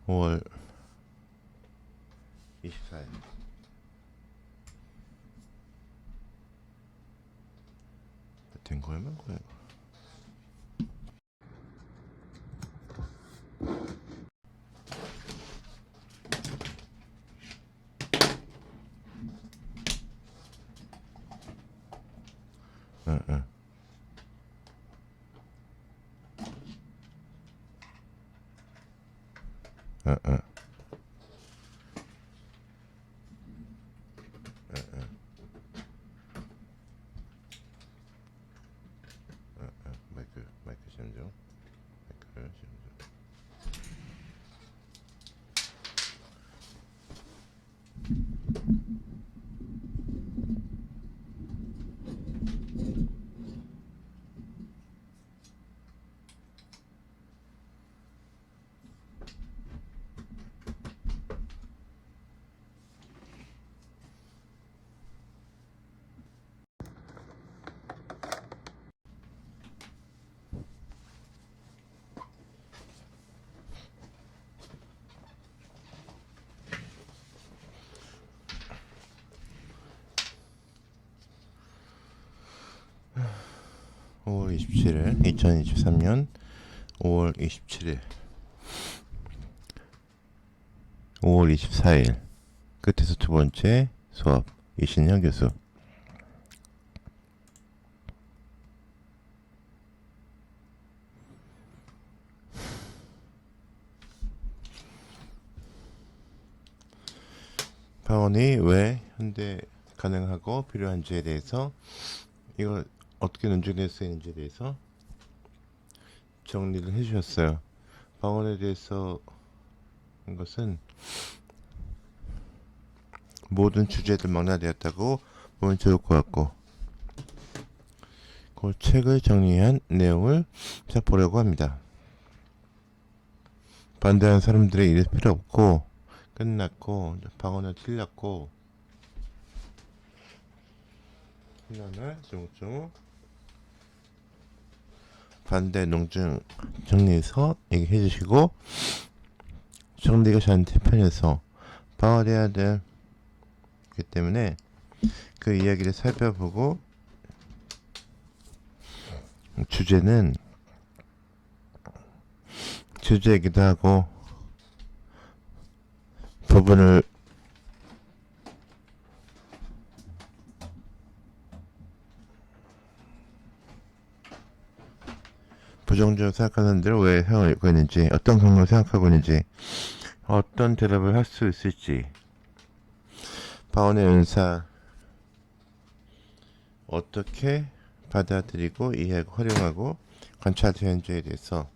(5월 24일) 된 거야, 만 거야? 응, 응. 응, 응. 마이크 시험 중. 마이크 시험 중. 5월 27일 2023년 5월 27일 5월 24일 끝에서 두 번째 수업 이신영 교수. 방언이 왜 현대 가능하고 필요한지에 대해서, 이걸 어떻게 논증될 수 있는지에 대해서 정리를 해주셨어요. 방언에 대해서 한 것은 모든 주제들 망라되었다고 보면 좋을 것 같고, 그 책을 정리한 내용을 자 보려고 합니다. 반대하는 사람들의 이럴 필요 없고, 끝났고, 방언을 틀렸고, 하나하나 조목조목 반대 농증 정리해서 얘기해 주시고, 정리가 저한테 편해서 방어해야 되기 때문에 그 이야기를 살펴보고, 주제는 주제이기도 하고 부분을 부정적으로 생각하는 대로 왜 생각하고 있는지, 어떤 경우를 생각하고 있는지, 어떤 대답을 할 수 있을지, 방언의 은사 어떻게 받아들이고 이해하고 활용하고 관찰되는지에 대해서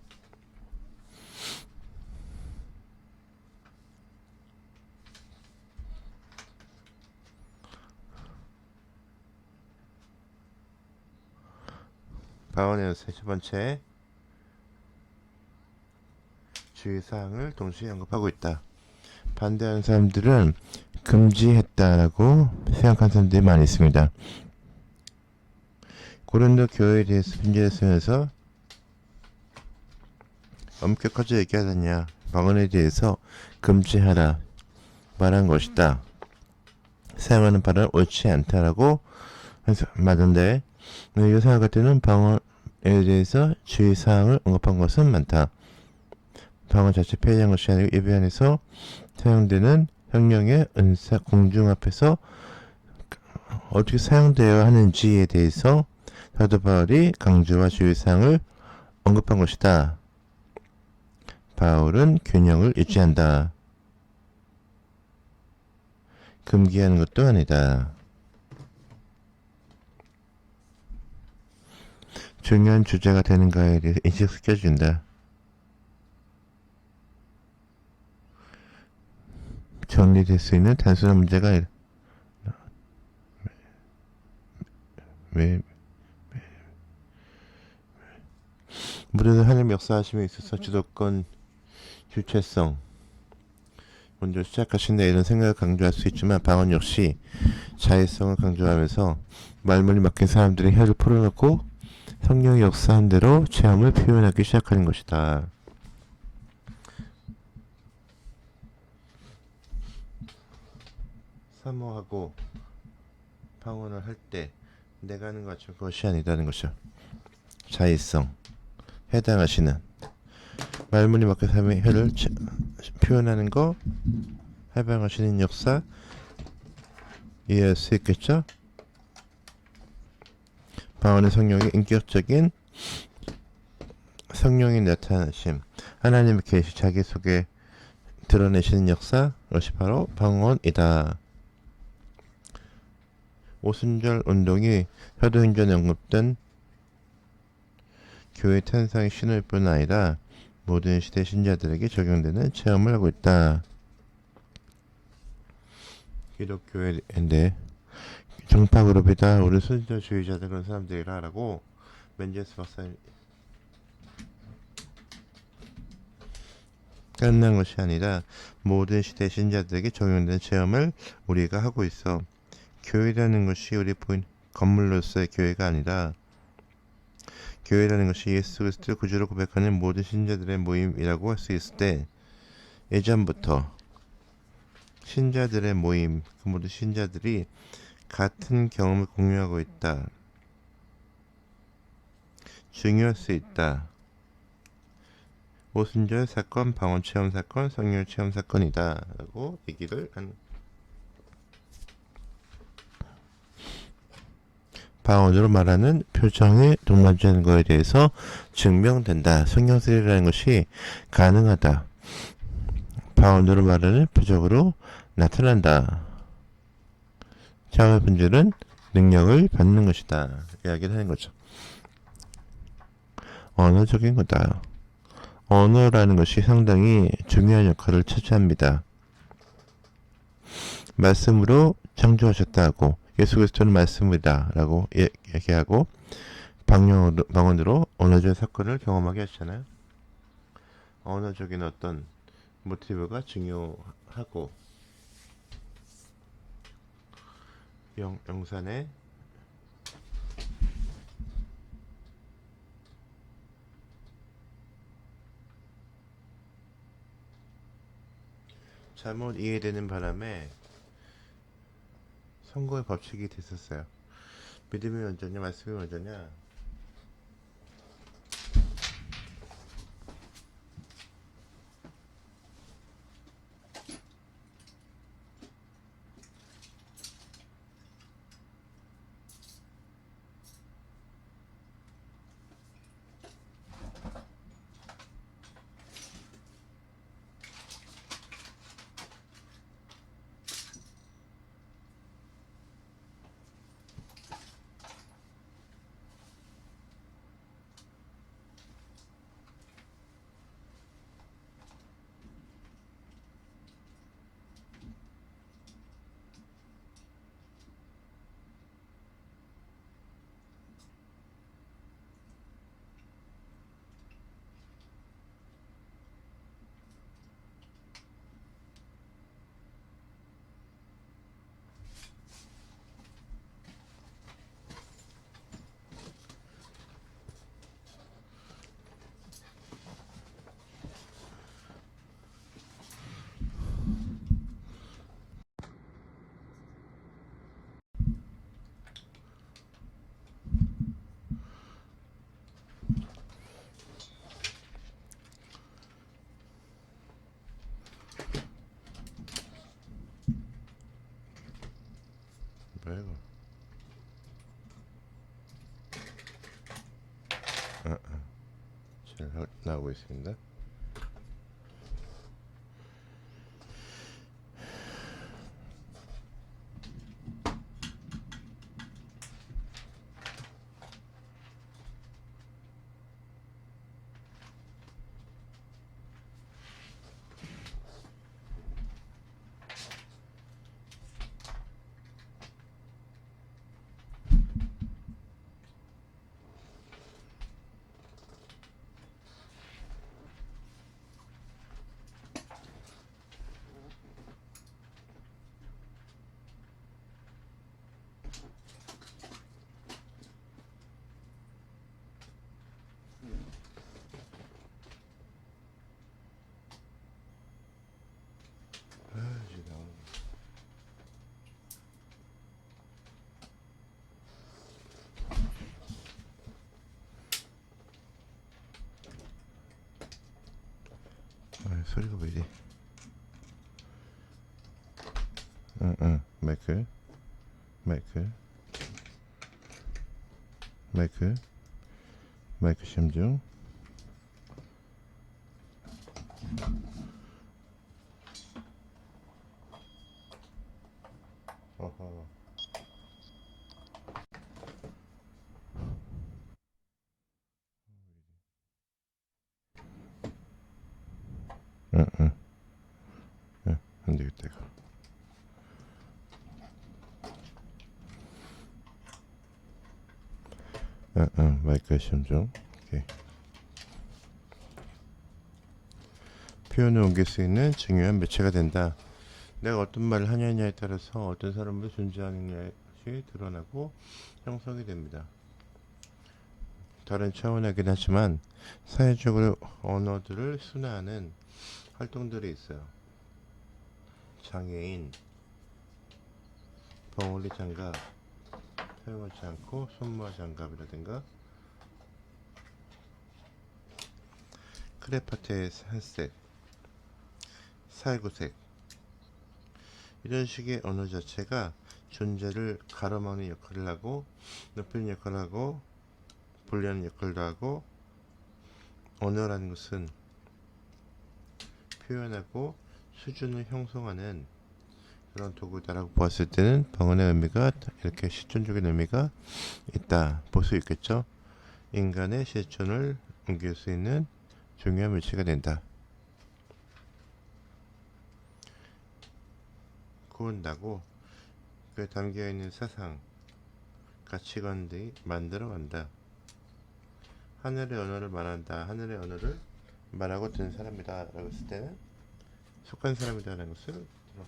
방언의 은사 세 번째 주의사항을 동시에 언급하고 있다. 반대하는 사람들은 금지했다라고 생각하는 사람들이 많이 있습니다. 고린도 교회에 대해서 빈제에서 엄격하게 얘기하느냐, 방언에 대해서 금지하라 말한 것이다. 사용하는 발언 옳지 않다라고 말하는데, 요사 같은 방언에 대해서 주의사항을 언급한 것은 많다. 방언 자체 폐지한 것이 아니고 예배 안에서 사용되는 성령의 은사 공중 앞에서 어떻게 사용되어야 하는지에 대해서 사도 바울이 강조와 주의사항을 언급한 것이다. 바울은 균형을 유지한다. 금기하는 것도 아니다. 중요한 주제가 되는가에 대해서 인식시켜준다. 정리될 수 있는 단순한 문제가 아니라, 무릇 하나님 역사하심에 있어서 주도권, 주체성, 먼저 시작하신다 이런 생각을 강조할 수 있지만 방언 역시 자의성을 강조하면서 말문이 막힌 사람들의 혀를 풀어놓고 성령이 역사한 대로 체험을 표현하기 시작하는 것이다. 사모하고 방언을 할 때 내가 하는 것처럼 그것이 아니다는 것이죠. 자의성 해당하시는 말문이 막힌 사람의 혀를 표현하는 거 해방하시는 역사 이해할 수 있겠죠? 방언의 성령의 인격적인 성령이 나타나심 하나님의 계시 자기 속에 드러내시는 역사 그것이 바로 방언이다. 오순절 운동이 사도행전에 언급된 교회 탄생의 신호일 뿐 아니라 모든 시대 신자들에게 적용되는 체험을 하고 있다. 기독교회인데 정파 그룹이다 우리 순서주의자들 그런 사람들이라 라고 맨제스 박사님 끝난 것이 아니라 모든 시대 신자들에게 적용되는 체험을 우리가 하고 있어. 교회라는 것이 우리 건물로서의 교회가 아니라 교회라는 것이 예수 그리스도를 구주로 고백하는 모든 신자들의 모임이라고 할 수 있을 때 예전부터 신자들의 모임, 그 모든 신자들이 같은 경험을 공유하고 있다. 중요할 수 있다. 오순절 사건, 방언 체험 사건, 성령 체험 사건이다. 라고 얘기를 하는. 방언으로 말하는 표정에 동반되는 것에 대해서 증명된다. 성령술이라는 것이 가능하다. 방언으로 말하는 표적으로 나타난다. 자매분들은 능력을 받는 것이다. 이야기를 하는 거죠. 언어적인 거다. 언어라는 것이 상당히 중요한 역할을 차지합니다. 말씀으로 창조하셨다고 예수 그리스도는 말씀이다 라고 얘기하고 방언으로 언어적 사건을 경험하게 하시잖아요. 언어적인 어떤 모티브가 중요하고 영산의 잘못 이해되는 바람에 선거의 법칙이 됐었어요. 믿음이 먼저냐 말씀이 먼저냐. 뭐야 이거. 잘 나오고 있습니다. 소리가 왜 이래? 응, 마이크, 마이크, 마이크, 마이크 시험 중. 어허. 응, 응, 응, 안 되겠다 이거. 응, 응, 마이크 시험 중. 오케이. 표현을 옮길 수 있는 중요한 매체가 된다. 내가 어떤 말을 하느냐에 따라서 어떤 사람으로 존재하는 것이 드러나고 형성이 됩니다. 다른 차원이긴 하지만 사회적으로 언어들을 순화하는 활동들이 있어요. 장애인, 벙어리 장갑, 사용하지 않고 손모아 장갑이라든가 크레파테의 살색, 살구색, 이런 식의 언어 자체가 존재를 가로막는 역할을 하고 높이는 역할을 하고 분리하는 역할도 하고, 언어라는 것은 표현하고 수준을 형성하는 그런 도구다라고 보았을 때는 방언의 의미가 이렇게 실존적인 의미가 있다 볼 수 있겠죠. 인간의 실존을 옮길 수 있는 중요한 물체가 된다. 구운다고 그 담겨있는 사상, 가치관들이 만들어간다. 하늘의 언어를 말한다. 하늘의 언어를 말하고 듣는 사람이다 라고 했을 때는 속한 사람이다 라는 것을 들어.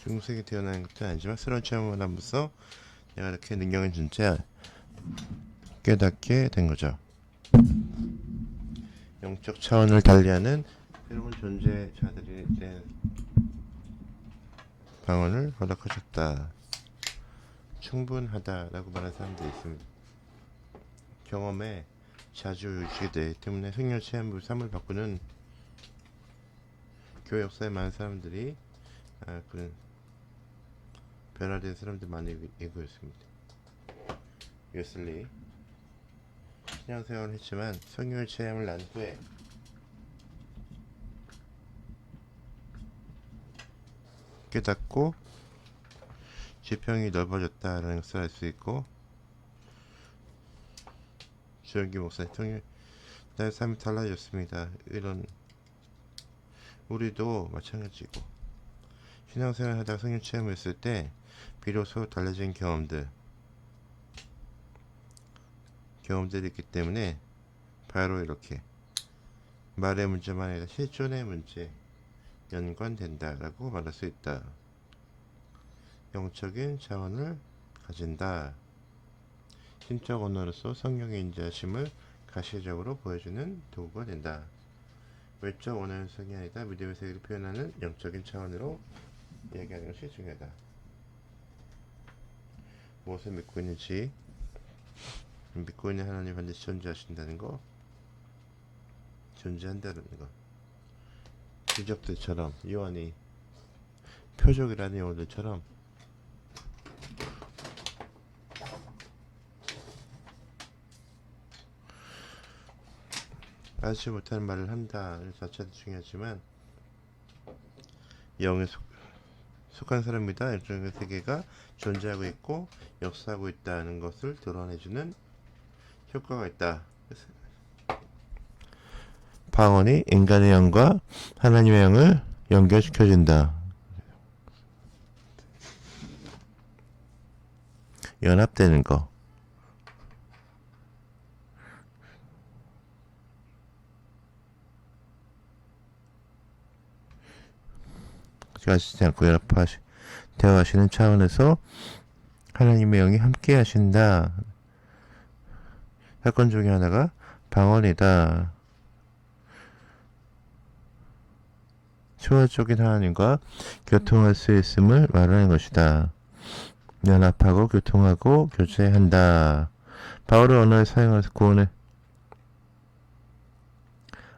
중생이 태어나는 것도 아니지만 새로운 체험을 하면서 내가 이렇게 능력의 존재 깨닫게 된 거죠. 영적 차원을 달리하는 새로운 존재자들에 대한 방언을 허락하셨다. 충분하다라고 말하는 사람들이 있습니다. 경험에 자주 유지되기 때문에 생명 체험을 삶을 바꾸는 교회 역사에 많은 사람들이 그런 변화된 사람들 많이 있고 있습니다. 웨슬리 신앙생활을 했지만 성령의 체험을 난 후에 깨닫고 지평이 넓어졌다라는 것을 알 수 있고, 주영기 목사님 통해 나의 삶이 달라졌습니다. 이런 우리도 마찬가지고 신앙생활 하다가 성령 체험을 했을 때 비로소 달라진 경험들이 있기 때문에 바로 이렇게 말의 문제만 아니라 실존의 문제 연관된다라고 말할 수 있다. 영적인 자원을 가진다. 신적 언어로서 성령의 인자심을 가시적으로 보여주는 도구가 된다. 외적 언어 해석이 아니다. 믿음의 세계를 표현하는 영적인 차원으로 이야기하는 것이 중요하다. 무엇을 믿고 있는지, 믿고 있는 하나님 반드시 존재하신다는 거, 존재한다는 거. 기적들처럼 요한이 표적이라는 용어들처럼 알지 못하는 말을 한다 자체도 중요하지만 영에 속한 사람이다. 영적인 세계가 존재하고 있고 역사하고 있다는 것을 드러내주는 효과가 있다. 방언이 인간의 영과 하나님의 영을 연결시켜준다. 연합되는 거. 까지지 않고 대화하시는 차원에서 하나님의 영이 함께 하신다. 사건 중에 하나가 방언이다. 초월적인 하나님과 교통할 수 있음을 말하는 것이다. 연합하고 교통하고 교제한다. 바울의 언어를 사용해서 구원의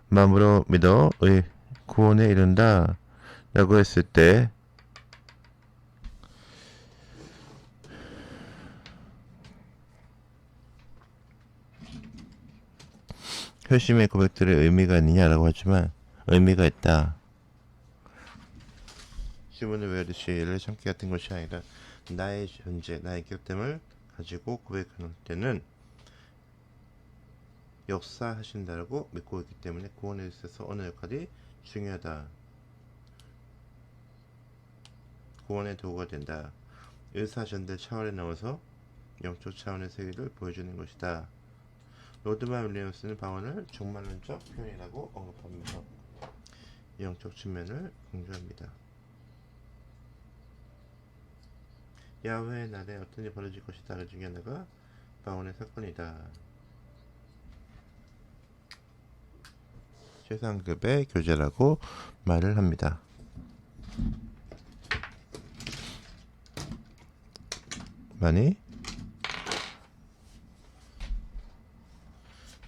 마음으로 믿어 구원에 이른다 라고 했을 때 회심의 고백들의 의미가 있느냐라고 하지만 의미가 있다. 주문을 외우듯이 예를 참기 같은 것이 아니라 나의 존재, 나의 기억됨을 가지고 고백하는 때는 역사하신다라고 믿고 있기 때문에 구원에 있어서 어느 역할이 중요하다. 구원의 도구가 된다. 의사전달 차원에 넘어서 영적 차원의 세계를 보여주는 것이다. 로드만 윌리엄스는 방언을 종말론적 표현이라고 언급하면서 영적 측면을 강조합니다. 야훼의 날에 어떤 일이 벌어질 것이다. 그 중에 하나가 방언의 사건이다. 최상급의 교제라고 말을 합니다. 많이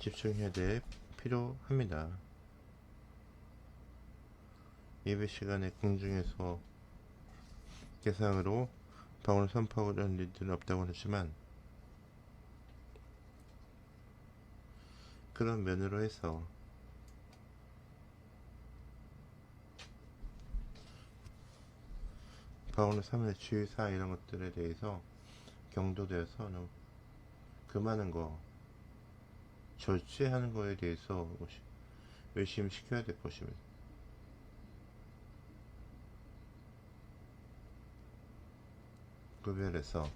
집중해야 될 필요합니다. 예배 시간에 공중에서 개상으로 방언을 선포하고자 하는 일들은 없다고 하지만 그런 면으로 해서 방언을 3일 주의사 이런 것들에 대해서 경도되어서 그 많은 거 절제하는 거에 대해서 열심히 시켜야 될 것입니다. 구별해서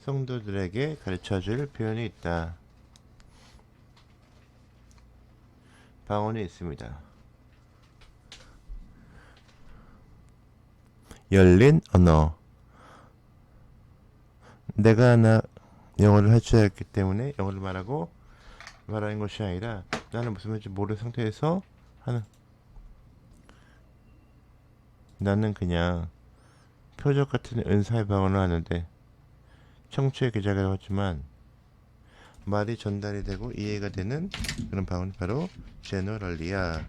성도들에게 가르쳐줄 표현이 있다. 방언이 있습니다. 열린 언어. 내가 영어를 할 줄 알기 때문에 영어를 말하는 것이 아니라 나는 무슨 말인지 모르는 상태에서 하는, 나는 그냥 표적 같은 은사의 방언을 하는데 청취의 기자라고 하지만 말이 전달이 되고 이해가 되는 그런 방언이 바로 제너럴리야.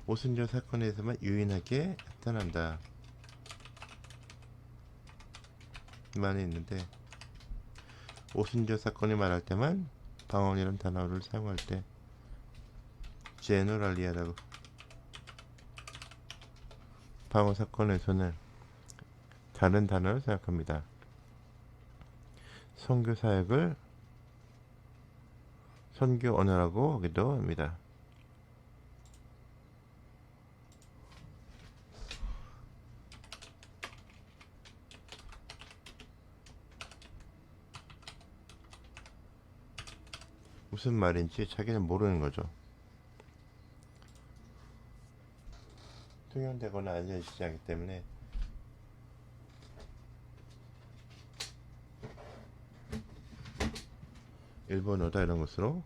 오순절 사건에서만 유일하게 나타난다. 많이 있는데 오순절 사건이 말할 때만 방언이라는 단어를 사용할 때 제너럴리아라고, 방언 사건에서는 다른 단어를 생각합니다. 선교 사역을 선교 언어라고 하기도 합니다. 무슨 말인지 자기는 모르는 거죠. 통용되거나 알려지지 않기 때문에 일본어다 이런 것으로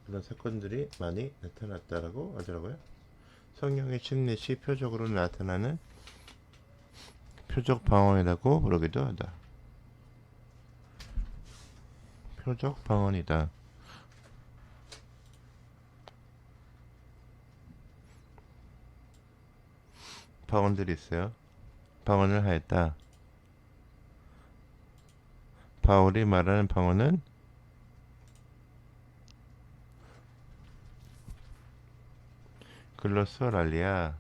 그런 사건들이 많이 나타났다라고 하더라고요. 성령의 침례 시 표적으로 나타나는 표적 방언이라고 부르기도 하다. 표적 방언이다. 방언들이 있어요. 방언을 하였다. 바울이 말하는 방언은 글로소랄리아.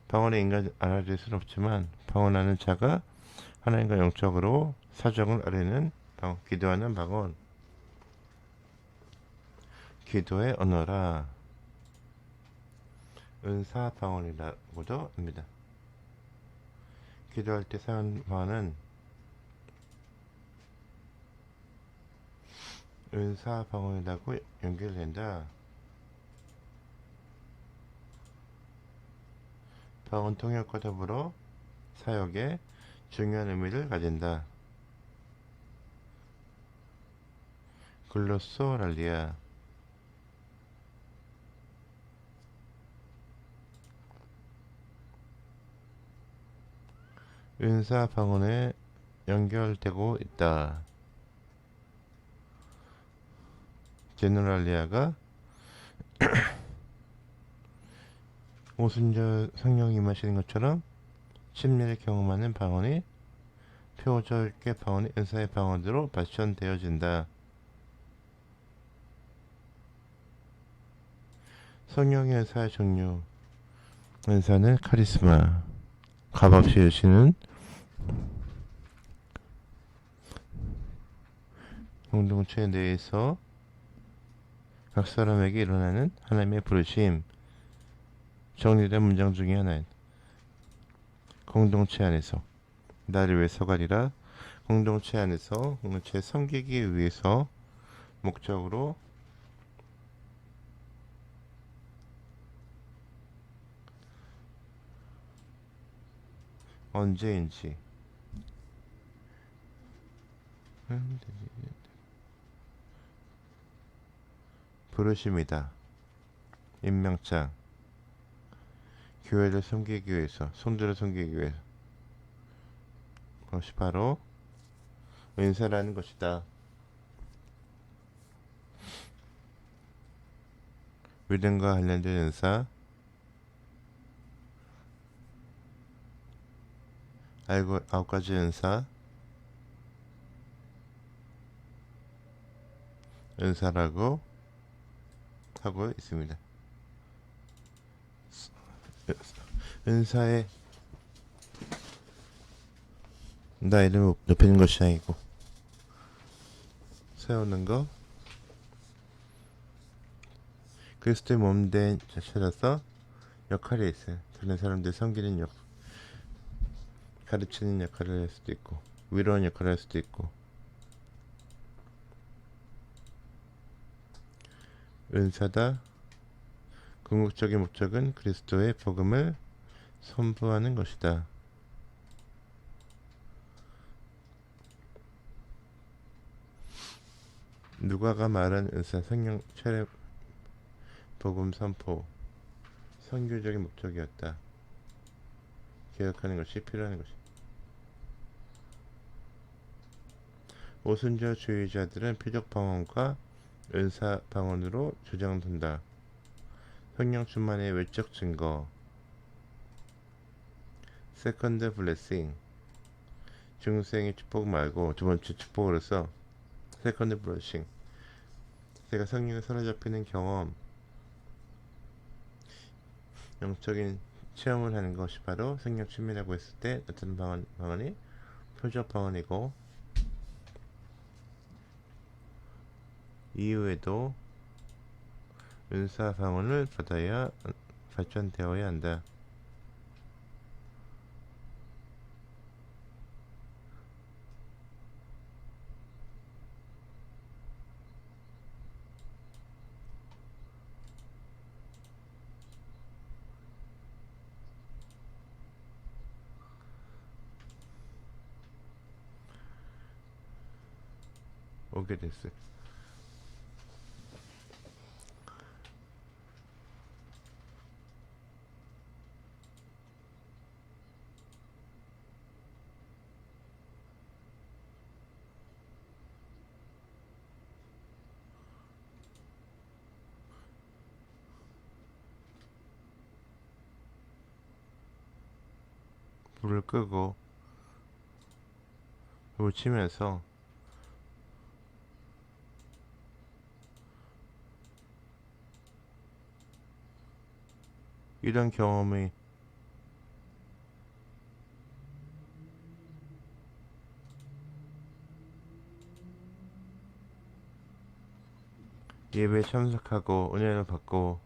방언의 인간 알아들 수는 없지만 방언하는 자가 하나님과 영적으로 사정을 아뢰는 방언, 기도하는 방언, 기도의 언어라. 은사 방언이라고도 합니다. 기도할 때 사용하는 방언은 은사 방언이라고 연결된다. 방언 통역과 더불어 사역에 중요한 의미를 가진다. 글로소랄리아. 은사 방언에 연결되고 있다. 제너랄리아가 오순절 성령이 임하시는 것처럼 심리를 경험하는 방언이 표적의 방언이 은사의 방언으로 발전되어진다. 성령의 은사의 종류. 은사는 카리스마, 값없이 주시는 공동체 내에서 각 사람에게 일어나는 하나님의 부르심. 정리된 문장 중에 하나인 공동체 안에서 나를 위해서가 아니라 공동체 안에서 공동체에 섬기기 위해서 목적으로 언제인지 부르심이다. 임명장. 교회를 섬기기 위해서, 성도를 섬기기 위해서. 그것이 바로 은사라는 것이다. 믿음과 관련된 은사, 알고 9가지 은사, 은사라고 하고 있습니다. 은사의 나이를 높이는 것이 아니고 세우는 것, 그리스도의 몸된 자체로서 역할이 있어요. 다른 사람들 섬기는 역, 가르치는 역할을 할 수도 있고 위로하는 역할을 할 수도 있고. 은사다. 궁극적인 목적은 그리스도의 복음을 선포하는 것이다. 누가가 말한 은사, 성령 체력, 복음 선포, 선교적인 목적이었다. 기억하는 것이 필요한 것이. 오순절주의자들은 표적 방언과 은사 방언으로 주장된다. 성령 충만의 외적 증거. 세컨드 블레싱. 중생의 축복 말고 두 번째 축복으로서 세컨드 블레싱. 제가 성령에 사로잡히는 경험, 영적인 체험을 하는 것이 바로 성령 충만이라고 했을 때 나타나는 방언이 표적 방언이고, 이후에도 은사 방언을 받아야 발전되어야 한다. 오게 됐어요. 불을 끄고 불을 치면서 이런 경험이 예배에 참석하고 은혜를 받고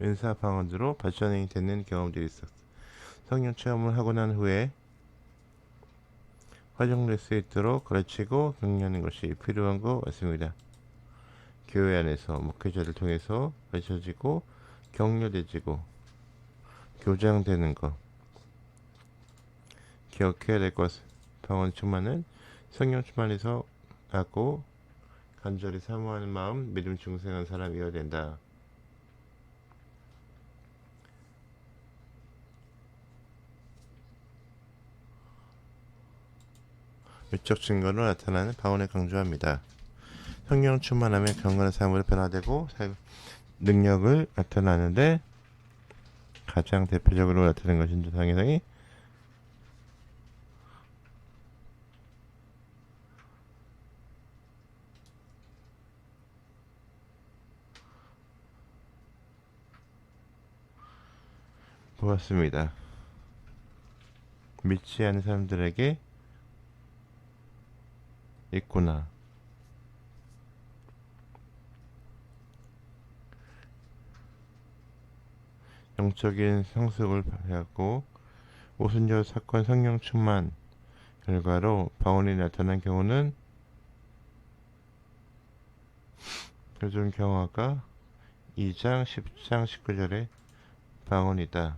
은사 방언으로 발전이 되는 경험들이 있었어. 성령 체험을 하고 난 후에 활용될 수 있도록 가르치고 격려하는 것이 필요한 것 같습니다. 교회 안에서 목회자를 통해서 가르쳐지고 격려되지고 교장되는 것 기억해야 될 것. 방언 충만은 성령 충만에서 나고 간절히 사모하는 마음 믿음 중생한 사람이어야 된다. 외적 증거로 나타나는 방언을 강조합니다. 성령 충만하면 경건한 삶으로 변화되고 능력을 나타나는데 가장 대표적으로 나타나는 것인 조상의성이 보았습니다. 믿지 않는 사람들에게 있구나. 영적인 성숙을 해왔고 오순절 사건 성령 충만 결과로 방언이 나타난 경우는 요즘 경화가 2장 10장 19절의 방언이다.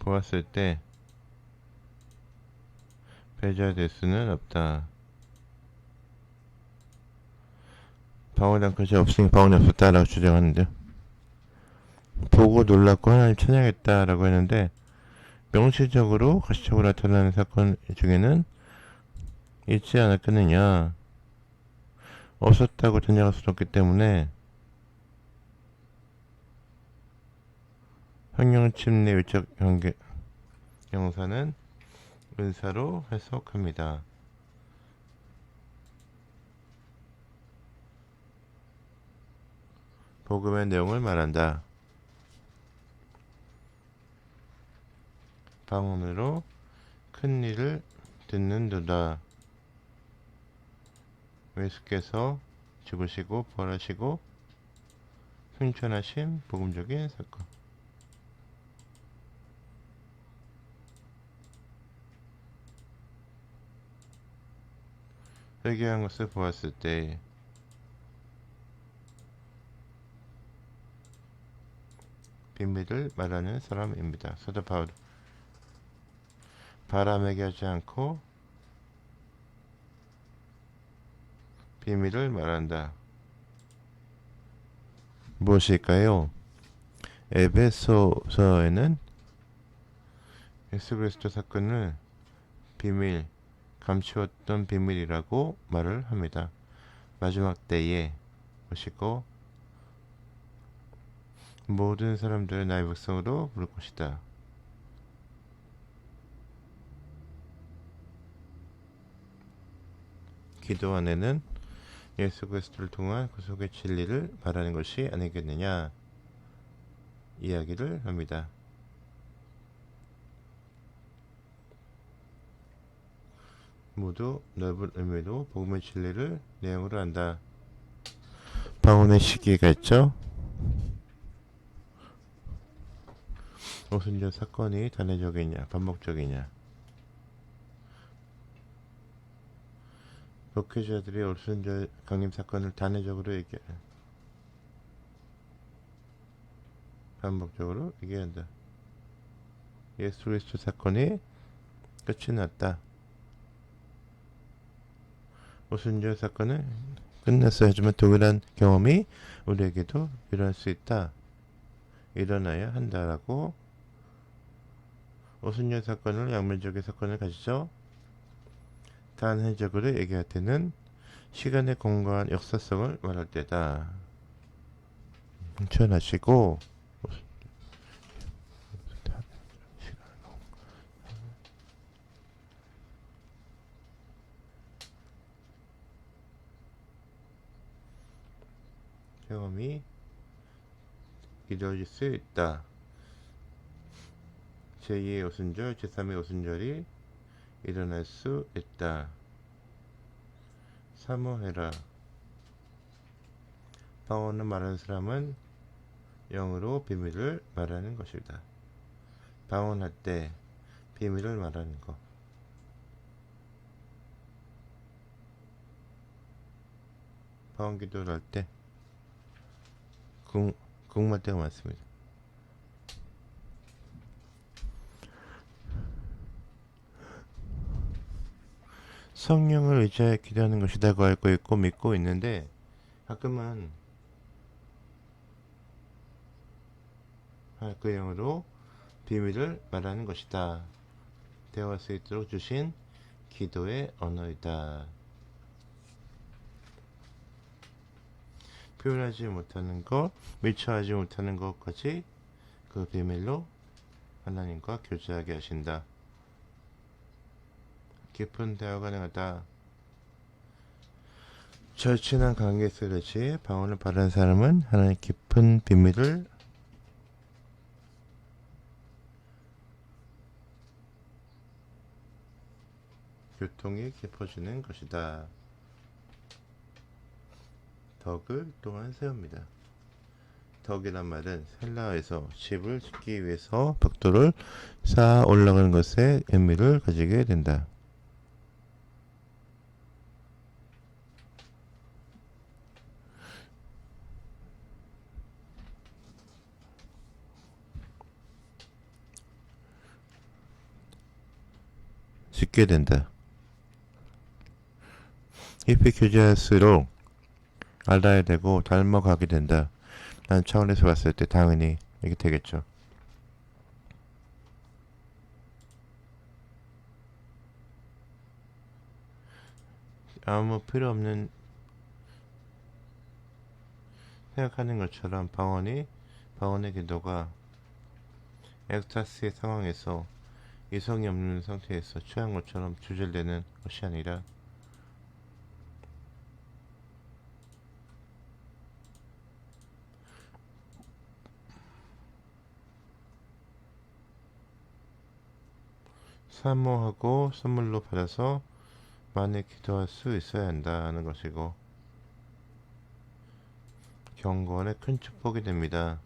보았을 때 배제될 수는 없다. 방언이란 것이 없으니 방언이 없었다라고 주장하는데 보고 놀랐고 하나님 찬양했다라고 했는데 명시적으로 가시적으로 나타나는 사건 중에는 있지 않았겠느냐. 없었다고 전제할 수 없기 때문에 성령 침례 외적 영사는 은사로 해석합니다. 복음의 내용을 말한다. 방언으로 큰 일을 듣는도다. 예수께서 죽으시고 부활하시고 승천하신 복음적인 사건. 회개한 것을 보았을 때 비밀을 말하는 사람입니다. 사도 바울 바람에게 하지 않고 비밀을 말한다. 무엇일까요? 에베소서에는 예수 그리스도 사건을 비밀, 감추었던 비밀이라고 말을 합니다. 마지막 때에 오시고 모든 사람들을 나의 백성으로 부를 것이다. 기도 안에는 예수 그리스도를 통한 구속의 진리를 말하는 것이 아니겠느냐 이야기를 합니다. 모두 넓은 의미로 복음의 진리를 내용으로 한다. 방언의 시기가 있죠. 오순절 사건이 단회적이냐 반복적이냐. 목회자들이 오순절 강림 사건을 단회적으로 반복적으로 얘기한다. 예수 그리스도 사건이 끝이 났다. 오순절 사건은 끝났어야 하지만 동일한 경험이 우리에게도 일어날 수 있다. 일어나야 한다라고 오순절 사건을 양면적인 사건을 가지죠. 단회적으로 얘기할 때는 시간의 공간 역사성을 말할 때다. 천하시고 경험이 이루어질 수 있다. 제2의 오순절, 제3의 오순절이 일어날 수 있다. 사모해라. 방언을 말하는 사람은 영으로 비밀을 말하는 것이다. 방언할 때 비밀을 말하는 거. 방언 기도를 할 때 궁금할 때가 많습니다. 성령을 의지하여 기도하는 것이라고 알고 있고 믿고 있는데 가끔은 그 영으로 비밀을 말하는 것이다. 대화할 수 있도록 주신 기도의 언어이다. 표현하지 못하는 것, 미처하지 못하는 것까지 그 비밀로 하나님과 교제하게 하신다. 깊은 대화가 가능하다. 절친한 관계에서지 방언을 바라는 사람은 하나님 깊은 비밀을 교통이 깊어지는 것이다. 덕을 또한 세웁니다. 덕이란 말은 헬라어에서 집을 짓기 위해서 벽돌을 쌓아 올라가는 것에 의미를 가지게 된다. 짓게 된다. 깊이 교제할수록 알아야 되고 닮아가게 된다. 라는 차원에서 봤을 때 당연히 이게 되겠죠. 아무 필요 없는 생각하는 것처럼 방언의 기도가 엑스타시의 상황에서 이성이 없는 상태에서 취한 것처럼 조절되는 것이 아니라 사모하고 선물로 받아서 많이 기도할 수 있어야 한다는 것이고 경건의 큰 축복이 됩니다.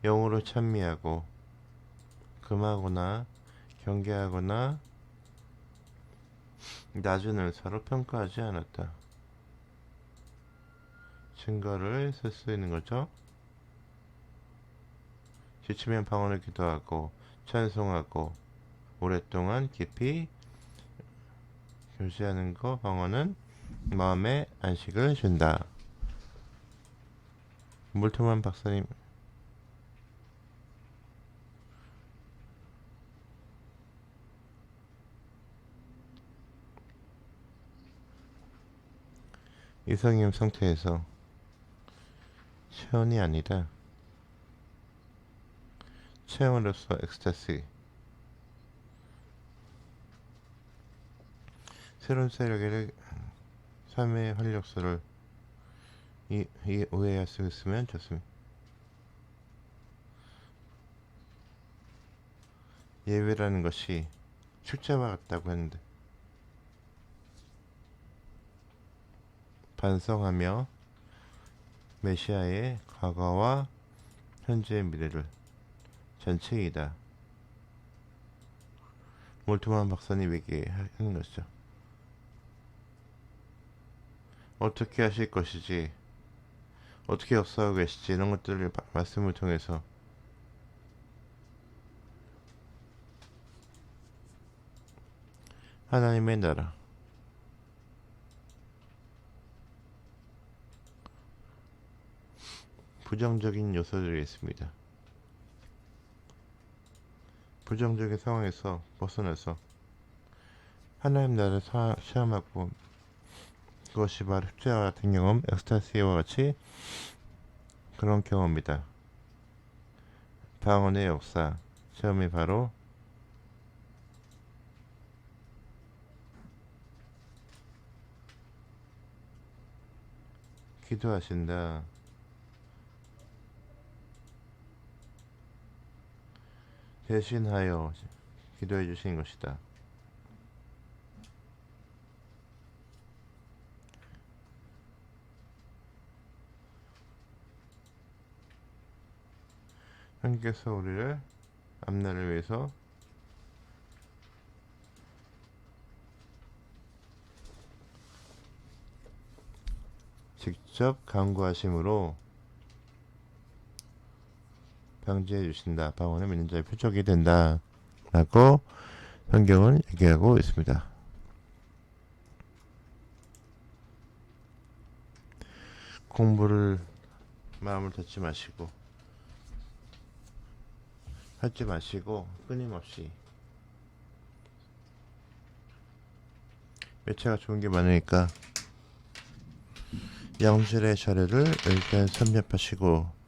영으로 찬미하고 금하거나 경계하거나 낮은 은사로 평가하지 않았다. 증거를 쓸 수 있는 거죠. 지치면 방언을 기도하고 찬송하고 오랫동안 깊이 교제하는 거 방언은 마음에 안식을 준다. 물토만 박사님 이성임 상태에서 체온이 아니다. 체험으로서 엑스타시 새로운 세력의 삶의 활력소를 오해할 수 있으면 좋습니다. 예외라는 것이 출제와 같다고 했는데 반성하며 메시아의 과거와 현재의 미래를 전체이다. 몰트만 박사님 얘기하는 것이죠. 어떻게 하실 것이지, 어떻게 역사하고 계시지 이런 것들을 말씀을 통해서 하나님의 나라 부정적인 요소들이 있습니다. 부정적인 상황에서 벗어나서 하나님 나라를 시험하고 그것이 바로 십자가 같은 경험, 엑스타시와 같이 그런 경험이다. 방언의 역사, 시험이 바로 기도하신다. 대신하여 기도해 주신 것이다. 하나님께서 우리를 앞날을 위해서 직접 강구하심으로 방지해 주신다. 방언을 믿는 자의 표적이 된다. 라고 성경은 얘기하고 있습니다. 공부를 마음을 닫지 마시고 하지 마시고 끊임없이 매체가 좋은 게 많으니까 영실의 자료를 일단 섭렵하시고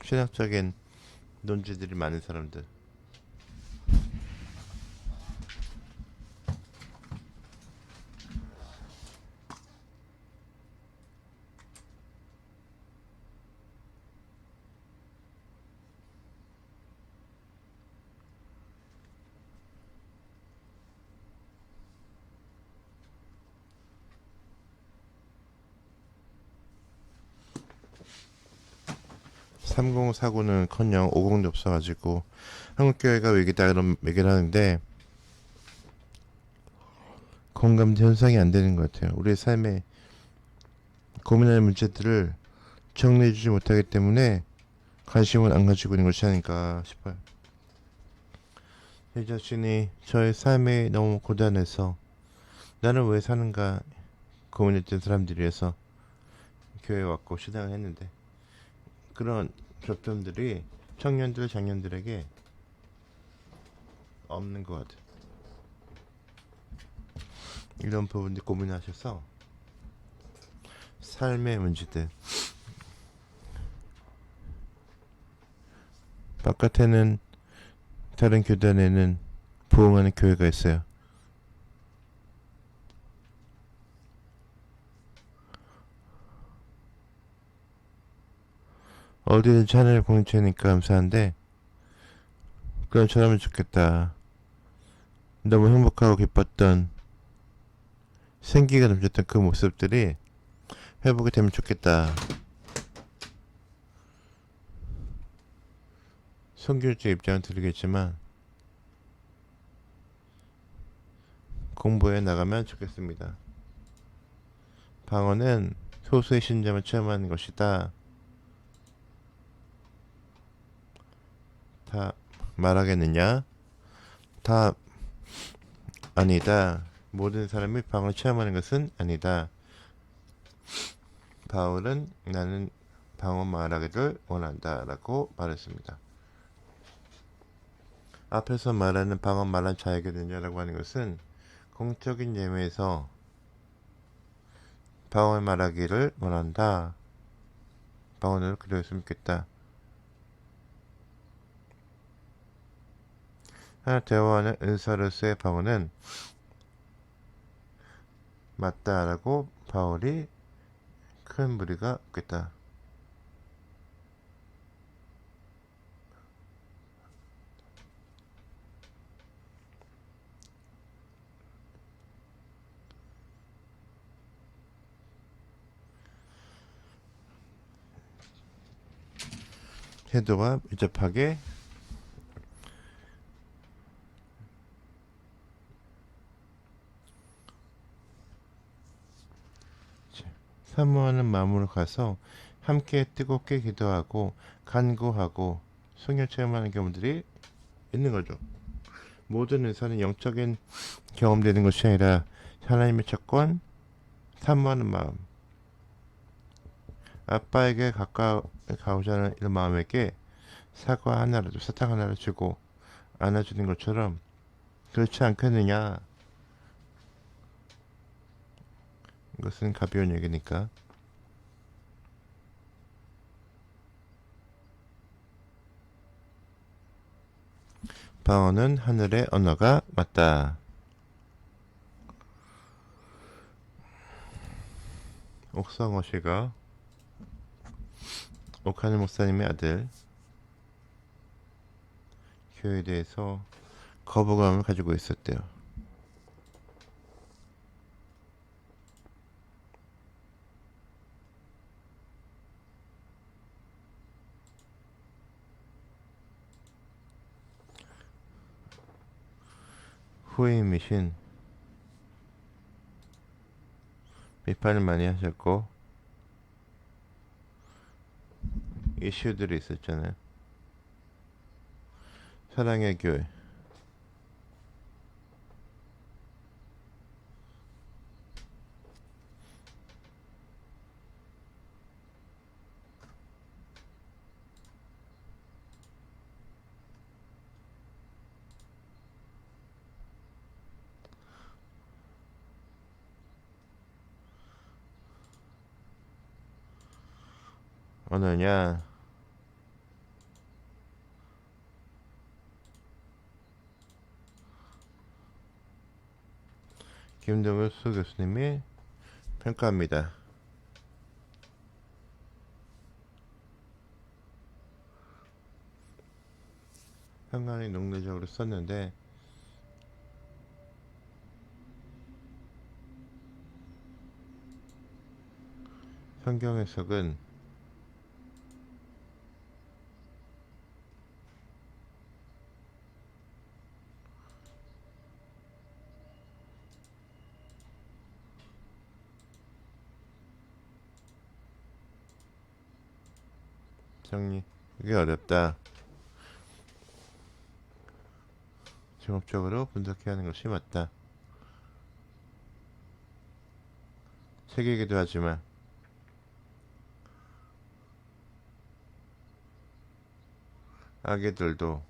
신학적인 논지들이 많은 사람들 (3049는) 커녕 (50도) 없어가지고 한국교회가 위기다 그런 얘기를 하는데 공감대 현상이 안 되는 것 같아요. 우리의 삶에 고민할 문제들을 정리해주지 못하기 때문에 관심을 안 가지고 있는 것이 아닌가 싶어요. 제 자신이 저의 삶이 너무 고단해서 나는 왜 사는가 고민했던 사람들이어서 교회에 왔고 신앙을 했는데 그런 접점들이 청년들, 장년들에게 없는 것 같아요. 이런 부분들 고민하셔서 삶의 문제들 바깥에는 다른 교단에는 부흥하는 교회가 있어요. 어디든지 하늘 공동체니까 감사한데 그런 저라면 좋겠다. 너무 행복하고 기뻤던 생기가 넘쳤던 그 모습들이 회복이 되면 좋겠다. 선교적 입장은 들리겠지만 공부해 나가면 좋겠습니다. 방언은 소수의 신자만 체험하는 것이다. 다 말하겠느냐? 다 아니다. 모든 사람이 방언을 체험하는 것은 아니다. 바울은 나는 방언 말하기를 원한다 라고 말했습니다. 앞에서 말하는 방언 말한 자에게는요라고 하는 것은 공적인 예매에서 방언 말하기를 원한다. 방언으로 그려했으면 좋겠다. 하나 대화하는 은사로서의 방언은 맞다라고 바울이 큰 무리가 없겠다. 태도가 밀접하게 사모하는 마음으로 가서 함께 뜨겁게 기도하고 간구하고 성령 체험하는 경험들이 있는 거죠. 모든 은사는 영적인 경험되는 것이 아니라 하나님의 채권, 사모하는 마음, 아빠에게 가까우자 하는 이런 마음에게 사과 하나라도 사탕 하나를 주고 안아주는 것처럼 그렇지 않겠느냐. 이것은 가벼운 얘기니까. 방언은 하늘의 언어가 맞다. 옥성호 씨가 옥하늘 목사님의 아들 교회에 대해서 거부감을 가지고 있었대요. 후임이신 비판을 많이 하셨고 이슈들이 있었잖아요. 사랑의 교회, 어느냐, 김동일 수 교수님이 평가합니다. 상당히 논리적으로 썼는데 성경 해석은 정리하기 어렵다. 종합적으로 분석해야 하는 것이 맞다. 책이기도 하지만 아기들도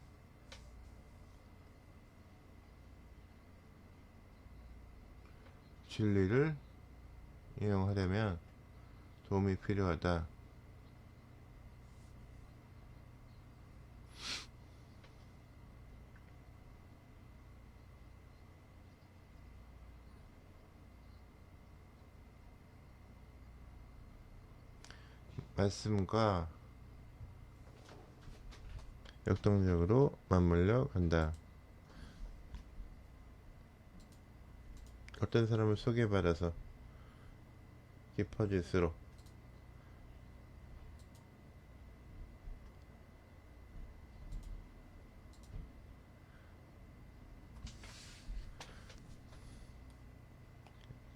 진리를 이용하려면 도움이 필요하다. 말씀과 역동적으로 맞물려 간다. 어떤 사람을 소개받아서 깊어질수록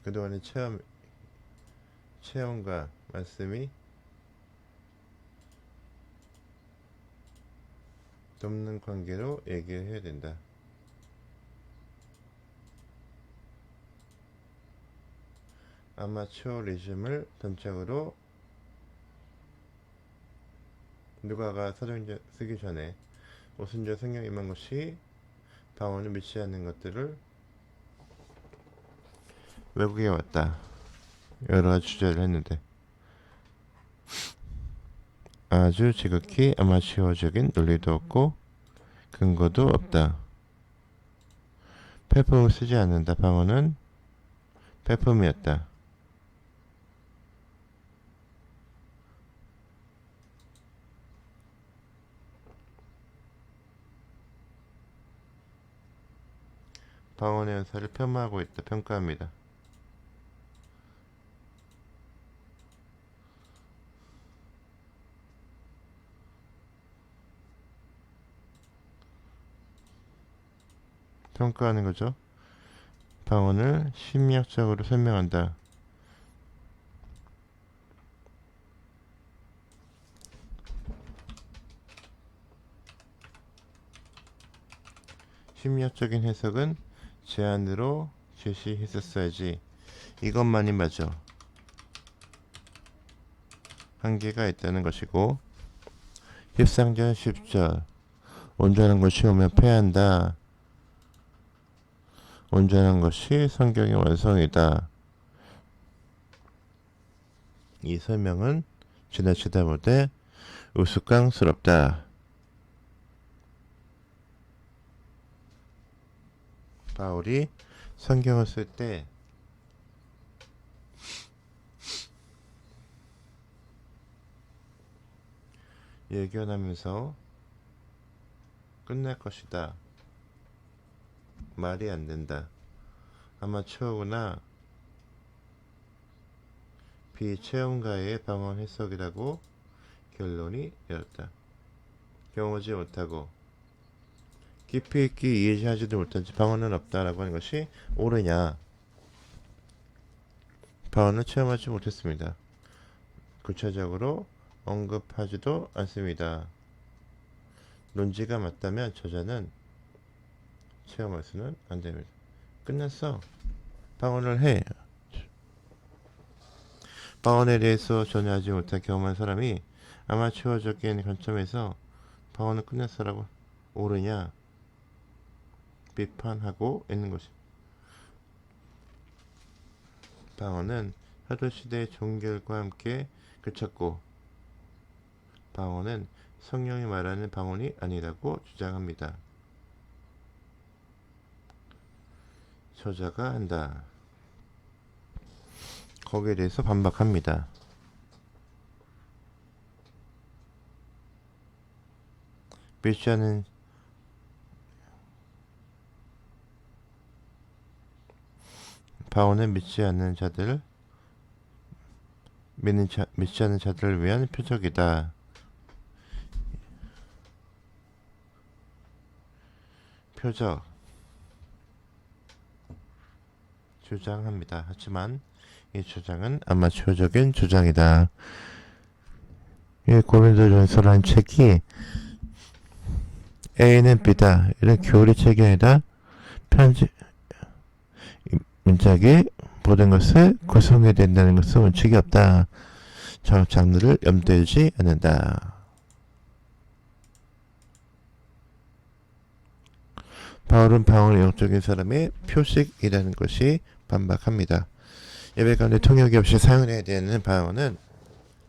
그동안의 체험과 말씀이 돕는 관계로 얘기를 해야 된다. 아마추어리즘을 전적으로 누가가 사도행전 쓰기 전에 오순절 성경 임한 것이 방언을 믿지 않는 것들을 외국에 왔다. 여러 가지 주제를 했는데 아주 지극히 아마추어적인 논리도 없고 근거도 없다. 폐품을 쓰지 않는다. 방언은 폐품이었다. 방언의 연사를 폄하하고 있다. 평가합니다. 평가하는 거죠. 방언을 심리학적으로 설명한다. 심리학적인 해석은 제안으로 제시했었어야지. 이것만이 맞아. 한계가 있다는 것이고 십상전 10절 온전한 것이 오면 패한다. 온전한 것이 성경의 완성이다. 이 설명은 지나치다 못해 우스꽝스럽다. 바울이 성경을 쓸 때 예견하면서 끝날 것이다. 말이 안 된다. 아마추어구나 비체험가의 방언 해석이라고 결론이 되었다. 경험하지 못하고 깊이 있게 이해하지도 못한지 방언은 없다라고 하는 것이 옳으냐? 방언을 체험하지 못했습니다. 구체적으로 언급하지도 않습니다. 논지가 맞다면 저자는 체험할 수는 안 됩니다. 끝났어. 방언을 해. 방언에 대해서 전혀 알지 못한 경험한 사람이 아마추어적인 관점에서 방언은 끝났어라고 옳으냐 비판하고 있는 것이. 방언은 사도시대의 종결과 함께 그쳤고 방언은 성령이 말하는 방언이 아니라고 주장합니다. 저자가 한다. 거기에 대해서 반박합니다. 믿지 않는 방언은 믿지 않는 자들 믿지 않는 자들을 위한 표적이다. 표적 주장합니다. 하지만 이 주장은 아마추어적인 주장이다. 이 고린도전서라는 책이 A는 B다 이런 교리 책이 아니라 편지 문짝이 모든 것을 구성해야 된다는 것은 원칙이 없다. 저 장르를 염두에 두지 않는다. 바울은 방언의 영적인 사람의 표식이라는 것이 반박합니다. 예배 가운데 통역이 없이 사용해야 되는 방언은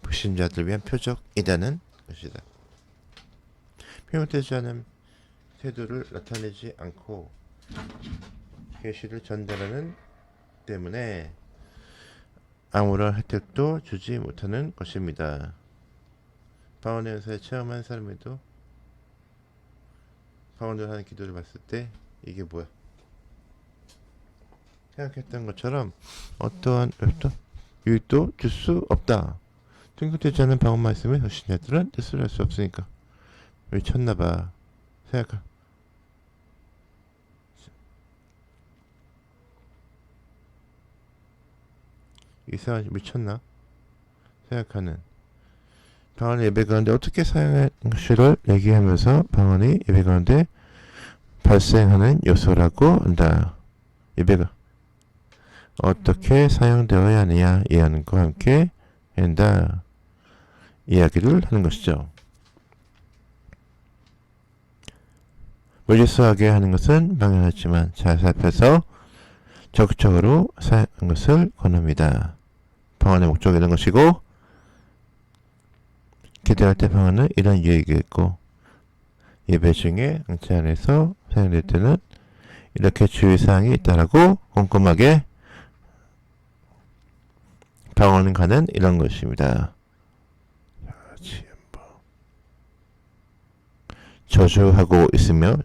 불신자들 위한 표적이라는 것이다. 표현되지 않은 태도를 나타내지 않고 계시를 전달하는 때문에 아무런 혜택도 주지 못하는 것입니다. 방언의 은사에 체험한 사람에도 방언을 하는 기도를 봤을 때 이게 뭐야? 생각했던 것처럼 어떠한 유익도 줄 수 없다. 등급되지 않은 방언 말씀을 불신자들은 뜻을 할 수 없으니까 미쳤나봐. 생각하. 이상하지 미쳤나? 생각하는 방언을 예배 가운데 어떻게 사용할 것을 얘기하면서 방언이 예배 가운데 발생하는 요소라고 한다. 예배가 어떻게 사용되어야 하느냐 이해하는 것과 함께 한다. 이야기를 하는 것이죠. 무질서하게 하는 것은 당연하지만 잘 살펴서 적극적으로 사용하는 것을 권합니다. 방언의 목적이 이런 것이고 기도할 때 방언은 이런 유익이 있고 예배 중에 ang체 안에서 사용될 때는 이렇게 주의사항이 있다라고 꼼꼼하게 방언은 가는 이런 것입니다. 저주하고 있으며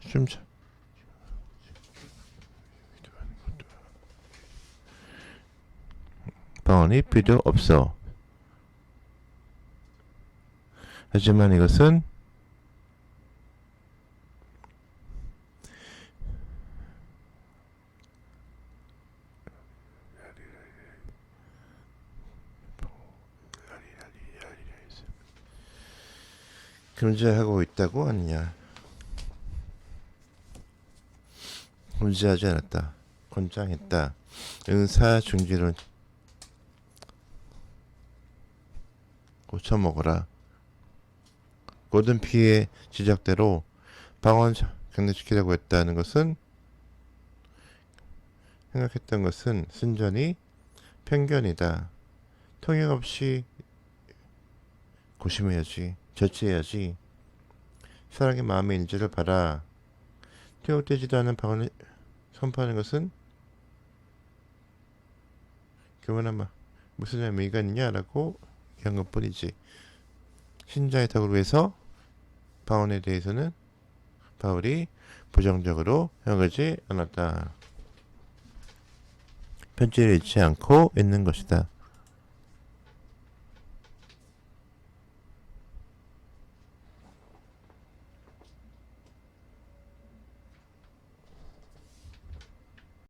방언이 필요 없어. 하지만 이것은 금지하고 있다고 하느냐? 금지하지 않았다. 권장했다. 은사 중지론 고쳐먹어라. 모든 피해 지적대로 방언 격리시키려고 했다는 것은 생각했던 것은 순전히 편견이다. 통역 없이 고심해야지. 절제해야지. 사랑의 마음의 인지를 봐라. 통역되지도 않은 방언을 선포하는 것은 교만한 무슨 의미가 있냐라고 얘기한 것 뿐이지. 신자의 덕을 위해서 방언에 대해서는 바울이 부정적으로 여기지 않았다. 편지를 잃지 않고 있는 것이다.